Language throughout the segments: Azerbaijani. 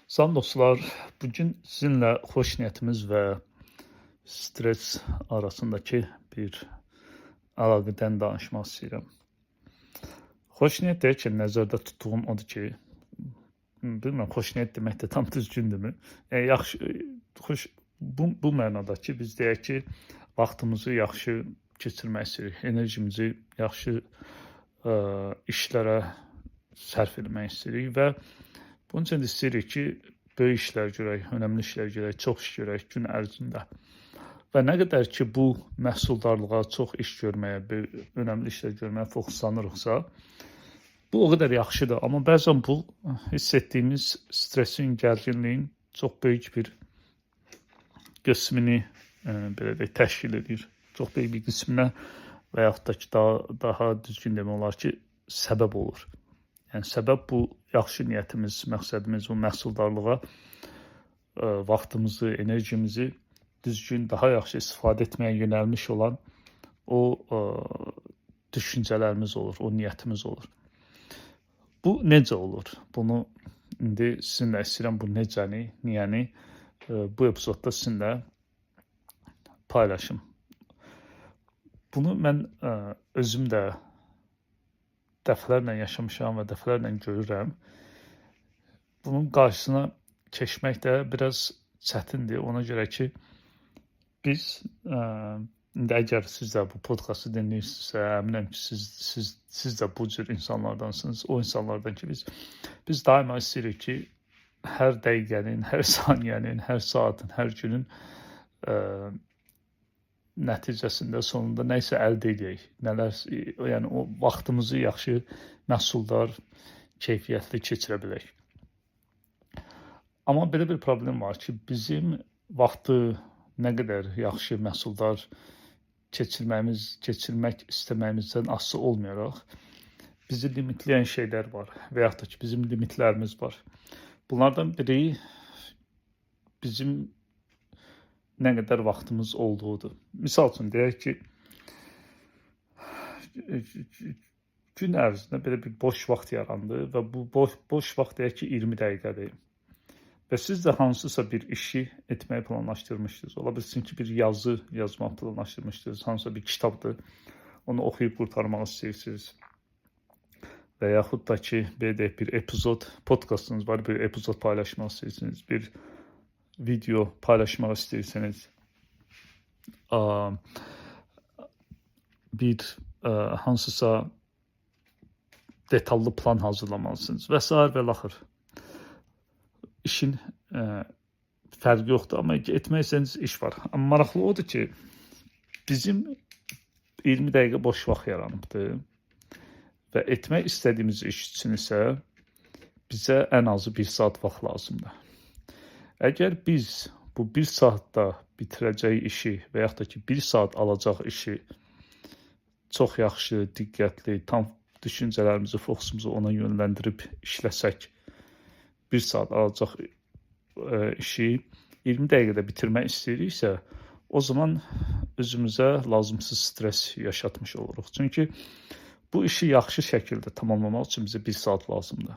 Salam dostlar, bugün sizinlə xoş niyyətimiz və stres arasındakı bir əlaqədən danışmaq istəyirəm. Xoş niyyət deyərkən nəzərdə tutduğum odur ki, bilmirəm xoş niyyət demək də tam düzgündürmü? Yaxşı, bu mənada ki, biz deyək ki, vaxtımızı yaxşı keçirmək istəyirik, enerjimizi yaxşı işlərə sərf etmək istəyirik və bunun üçün də istəyirik ki, böyük işlər görək, önəmli işlər görək, çox iş görək gün ərzində. Və nə qədər ki, bu məhsuldarlığa, çox iş görməyə, önəmli işlər görməyə fokuslanırıqsa, bu o qədər yaxşıdır. Amma bəzən bu hiss etdiyimiz stresin, gərginliyin çox böyük bir qismini belə deyək, təşkil edir. Çox böyük bir qisminə və yaxud da ki, daha düzgün demək olar ki, səbəb olur. Yəni, səbəb bu yaxşı niyyətimiz, məqsədimiz, bu məhsuldarlığa vaxtımızı, enerjimizi düzgün, daha yaxşı istifadə etməyə yönəlmiş olan o düşüncələrimiz olur, o niyyətimiz olur. Bu necə olur? Bunu indi sizinlə istəyirəm, bu necəni, niyəni bu epizodda sizinlə paylaşım. Bunu mən özüm də dəfələrlə yaşamışam və dəfələrlə görürəm. Bunun qarşısına keçmək də biraz çətindir. Ona görə ki, biz, indi əgər siz də bu podkastı dinləyirsinizsə, əminəm ki, siz də bu cür insanlardansınız. O insanlardan ki, biz daima istəyirik ki, hər dəqiqənin, hər saniyənin, hər saatın, hər günün nəticəsində, sonunda nə isə əldə edək. Yəni o vaxtımızı yaxşı, məhsuldar, keyfiyyətli keçirə bilək. Amma belə bir problem var ki, bizim vaxtı nə qədər yaxşı, məhsuldar keçirmək istəməyimizdən asılı olmayaraq, bizi limitləyən şeylər var və yaxud da ki, bizim limitlərimiz var. Bunlardan biri bizim nə qədər vaxtımız olduğudur. Misal üçün, deyək ki, gün ərzində belə bir boş vaxt yarandı və bu boş vaxt deyək ki, 20 dəqiqədir. Və siz də hansısa bir işi etməyi planlaşdırmışdınız. Ola bilsin ki, bir yazı yazmaq planlaşdırmışdınız, hansısa bir kitabdır, onu oxuyub qurtarmaq istəyirsiniz. Və yaxud da ki, belə deyək, bir epizod, podkastınız var, bir epizod paylaşmaq istəyirsiniz, bir video paylaşmaq istəyirsiniz, bir hansısa detallı plan hazırlamalısınız və s. və laxır. İşin fərqi yoxdur, amma etmək istədiyiniz iş var. Amma maraqlı odur ki, bizim 20 dəqiqə boş vaxt yaranıbdır və etmək istədiyimiz iş üçün isə bizə ən azı 1 saat vaxt lazımdır. Əgər biz bu 1 saatda bitirəcək işi və yaxud da ki, 1 saat alacaq işi çox yaxşı, diqqətli, tam düşüncələrimizi, fokusumuzu ona yönləndirib işləsək, 1 saat alacaq işi 20 dəqiqədə bitirmək istəyiriksə, o zaman özümüzə lazımsız stres yaşatmış oluruq. Çünki bu işi yaxşı şəkildə tamamlamaq üçün bizə 1 saat lazımdır.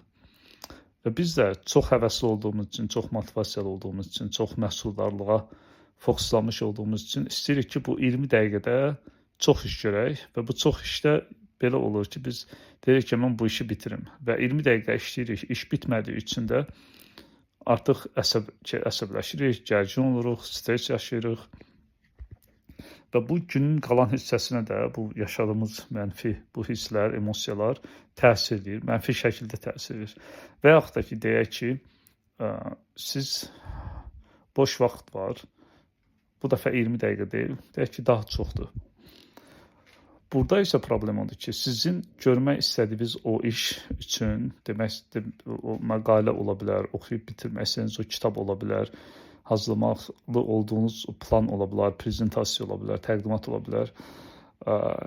Və biz də çox həvəsli olduğumuz üçün, çox motivasiyalı olduğumuz üçün, çox məhsuldarlığa fokuslanmış olduğumuz üçün istəyirik ki, bu 20 dəqiqədə çox iş görək və bu çox işdə belə olur ki, biz deyirik ki, mən bu işi bitirim və 20 dəqiqə işləyirik, iş bitmədiyi üçün də artıq əsəbləşirik, gərgin oluruq, stres yaşayırıq və bu günün qalan hissəsinə də bu yaşadığımız mənfi, bu hisslər, emosiyalar təsir edir, mənfi şəkildə təsir edir. Və yaxud da ki, deyək ki, siz boş vaxt var, bu dəfə 20 dəqiqə deyil, deyək ki, daha çoxdur. Burada isə problem odur ki, sizin görmək istədiyiniz o iş üçün, demək, o məqalə ola bilər, oxuyub bitirmək istədiyiniz o kitab ola bilər, hazırlamaqlı olduğunuz plan ola bilər, prezentasiya ola bilər, təqdimat ola bilər,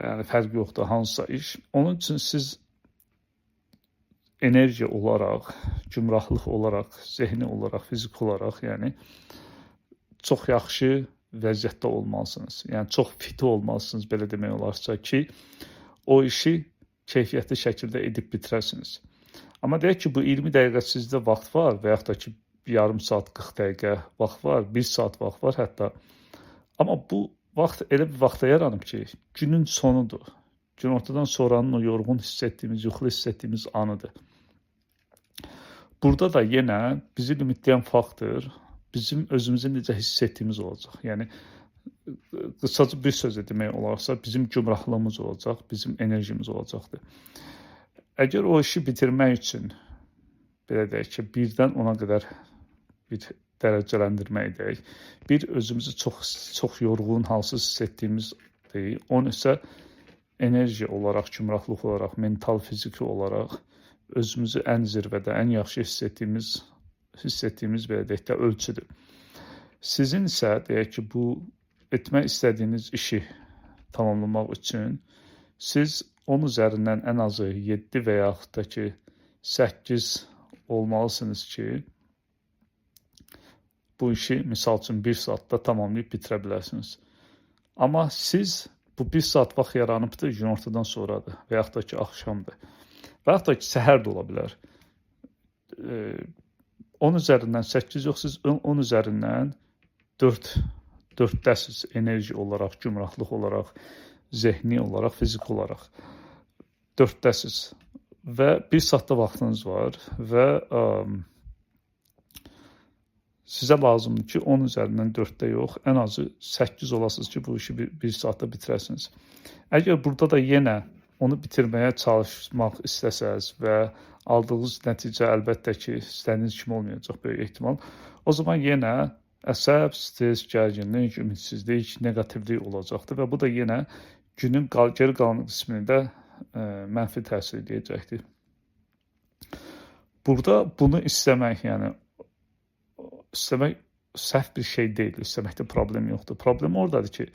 yəni fərqi yoxdur, hansısa iş. Onun üçün siz enerji olaraq, gümrahlıq olaraq, zehni olaraq, fiziki olaraq, yəni çox yaxşı vəziyyətdə olmalısınız. Yəni çox fit olmalısınız, belə demək olarsa ki, o işi keyfiyyətli şəkildə edib bitirəsiniz. Amma deyək ki, bu 20 dəqiqə sizdə vaxt var və yaxud da ki, yarım saat, 40 dəqiqə vaxt var, 1 saat vaxt var hətta. Amma bu vaxt elə bir vaxta yaranıb ki, günün sonudur. Günortadan sonranın o yorğun hiss etdiyimiz, yuxulu hiss etdiyimiz anıdır. Burada da yenə bizi limitləyən faktor bizim özümüzü necə hiss etdiyimiz olacaq. Yəni qısaca bir sözlə demək olarsa, bizim gümrahlığımız olacaq, bizim enerjimiz olacaqdır. Əgər o işi bitirmək üçün belə deyək ki, 1-dən 10-a qədər bir dərəcələndirmə edək. Bir, özümüzü çox yorğun, halsız hiss etdiyimizdir. 10 isə enerji olaraq, gümrahlıq olaraq, mental, fiziki olaraq özümüzü ən zirvədə, ən yaxşı hiss etdiyimiz belə deyək də ölçüdür. Sizin isə deyək ki, bu etmək istədiyiniz işi tamamlamaq üçün siz 10 üzərindən ən azı 7 və yaxud da ki 8 olmalısınız ki, bu işi misal üçün 1 saatda tamamlayıb bitirə bilərsiniz. Amma siz bu 1 saat vaxt yaranıbdır, günortadan sonradır və yaxud da ki axşamdır. Və yaxud da ki səhər də ola bilər. 10 üzərindən 8 yox, siz 10 üzərindən 4-dəsiz enerji olaraq, gümrahlıq olaraq, zehni olaraq, fiziki olaraq 4-dəsiz və 1 saatda vaxtınız var və sizə lazımdır ki 10 üzərindən 4-də yox, ən azı 8 olasınız ki bu işi 1 saatda bitirəsiniz. Əgər burada da yenə onu bitirməyə çalışmaq istəsəz və aldığınız nəticə əlbəttə ki istədiyiniz kimi olmayacaq böyük ehtimal, o zaman yenə əsəb, stres, gərginlik, ümidsizlik, negativlik olacaqdır və bu da yenə günün geri qalan qismində mənfi təsir edəcəkdir. Burada bunu istəmək, yəni istəmək səhv bir şey deyil, istəməkdə problem yoxdur. Problem oradadır ki,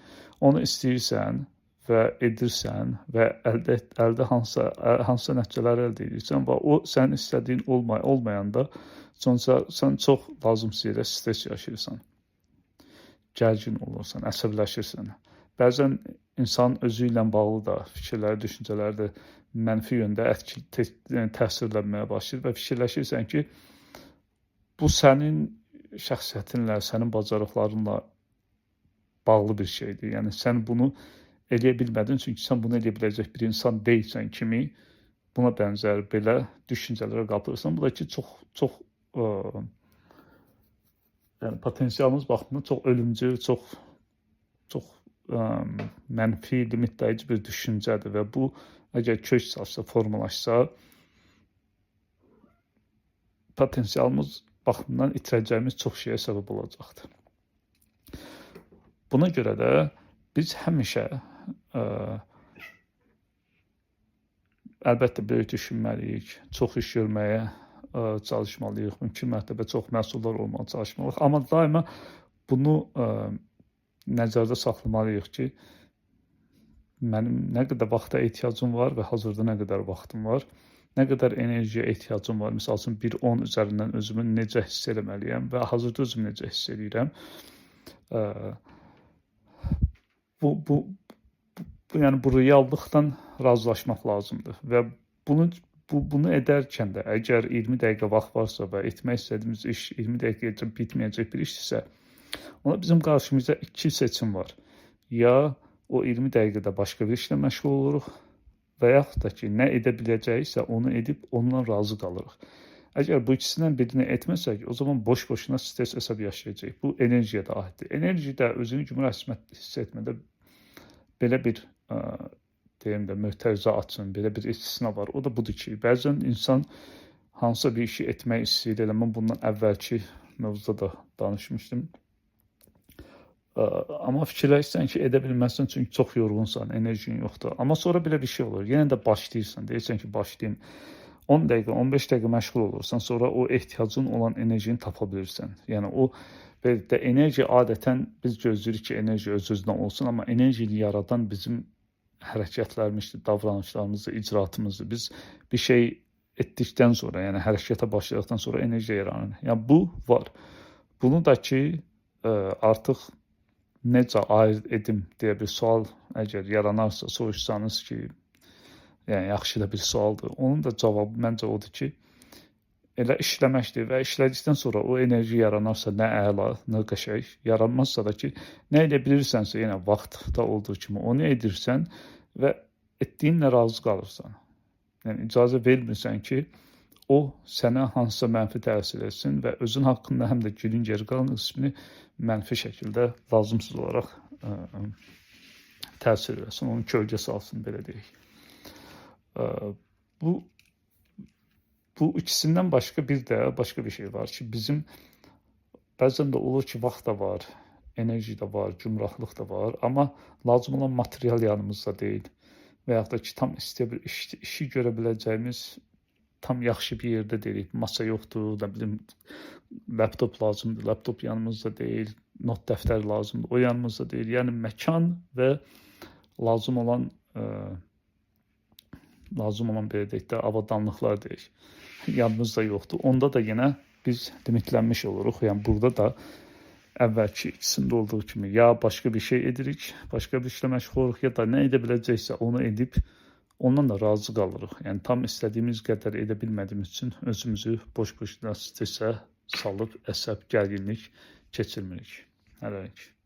onu istəyirsən və edirsən və əldə hansısa nəticələr əldə edirsən və o sənin istədiyin olmayanda sən çox lazımsız yerə stres yaşayırsan, gərgin olursan, əsəbləşirsən. Bəzən insan özü ilə bağlı da fikirləri, düşüncələri də mənfi yöndə təsirlənməyə başlayır və fikirləşirsən ki, bu sənin şəxsiyyətinlə, sənin bacarıqlarınla bağlı bir şeydir. Yəni sən bunu eləyə bilmədin, çünki sən bunu eləyə biləcək bir insan deyilsən kimi buna bənzər belə düşüncələrə qapılırsan. Bu da ki, çox yəni potensialımız baxımından çox ölümcül, çox mənfi, limitləyici bir düşüncədir və bu əgər kök salsa, formalaşsa potensialımız baxımından itirəcəyimiz çox şeyə səbəb olacaqdır. Buna görə də biz həmişə əlbəttə böyük düşünməliyik, çox iş görməyə çalışmalıyıq, mümkün mərtəbə çox məhsullar olmağa çalışmalıyıq. Amma daima bunu nəzərdə saxlamalıyıq ki, mənim nə qədər vaxta ehtiyacım var və hazırda nə qədər vaxtım var, nə qədər enerjiyə ehtiyacım var. Misal üçün 1-10 üzərindən özümü necə hiss etməliyəm və hazırda özümü necə hiss edirəm. Yəni bu reallıqdan razılaşmaq lazımdır və bunu edərkən də əgər 20 dəqiqə vaxt varsa və etmək istədiyimiz iş 20 dəqiqəyə bitməyəcək bir işdirsə, ona bizim qarşımızda 2 seçim var. Ya o 20 dəqiqədə başqa bir işlə məşğul oluruq və yaxud da ki, nə edə biləcəyiksə onu edib ondan razı qalırıq. Əgər bu ikisindən birini etməsək, o zaman boş-boşuna stres əsəb yaşayacaq. Bu enerjiyə də aiddir. Enerji də özünü gümrah hiss etmədə belə bir deyim də möhtərizə açın, belə bir istisna var. O da budur ki, bəzən insan hansısa bir işi etmək istəyir. Elə mən bundan əvvəlki mövzuda da danışmışdım. Amma fikirləşsən ki, edə bilməzsən çünki çox yorğunsan, enerjin yoxdur. Amma sonra belə bir şey olur. Yenə də başlayırsan, deyirsən ki, başlayayım. 10 dəqiqə, 15 dəqiqə məşğul olursan, sonra o ehtiyacın olan enerjini tapa bilirsən. Yəni o belə də enerji adətən biz gözləyirik ki, enerji öz-özünə olsun, amma enerjini yaradan bizim hərəkətlərimizdir, davranışlarımızdır, icraatımızdır. Biz bir şey etdikdən sonra, yəni hərəkətə başladıqdan sonra enerji yaranır. Yəni bu var. Bunu da ki, artıq necə ayırt edim deyə bir sual əgər yaranarsa, soruşsanız ki, yəni yaxşı da bir sualdır. Onun da cavabı məncə odur ki, elə işləməkdir və işlədikdən sonra o enerji yaranarsa nə əla, nə qəşəng, yaranmazsa da ki, nə edə bilirsənsə, yenə vaxtda olduğu kimi onu edirsən və etdiyinlə razı qalırsan. Yəni icazə vermirsən ki, o sənə hansısa mənfi təsir etsin və özün haqqında həm də günün geri qalan qismini mənfi şəkildə lazımsız olaraq təsir etsin, onun kölgə salsın, belə deyək. Bu ikisindən başqa bir şey var ki, bizim bəzən də olur ki, vaxt da var, enerji də var, cümraqlıq da var, amma lazım olan material yanımızda deyil və yaxud da ki, tam işi görə biləcəyimiz tam yaxşı bir yerdə deyilik, masa yoxdur, nə bilim, laptop lazımdır, laptop yanımızda deyil, not dəftəri lazımdır, o yanımızda deyil. Yəni məkan və lazım olan belə deyək də avadanlıqlar deyək, yanımızda yoxdur. Onda da yenə biz limitlənmiş oluruq. Yəni burada da əvvəlki ikisində olduğu kimi ya başqa bir şey edirik, başqa bir işlə məşğul oluruq, ya da nə edə biləcəksə onu edib ondan da razı qalırıq. Yəni tam istədiyimiz qədər edə bilmədiyimiz üçün özümüzü boş-boşuna stresə salıb əsəb, gərginlik keçirmirik. Hələlik.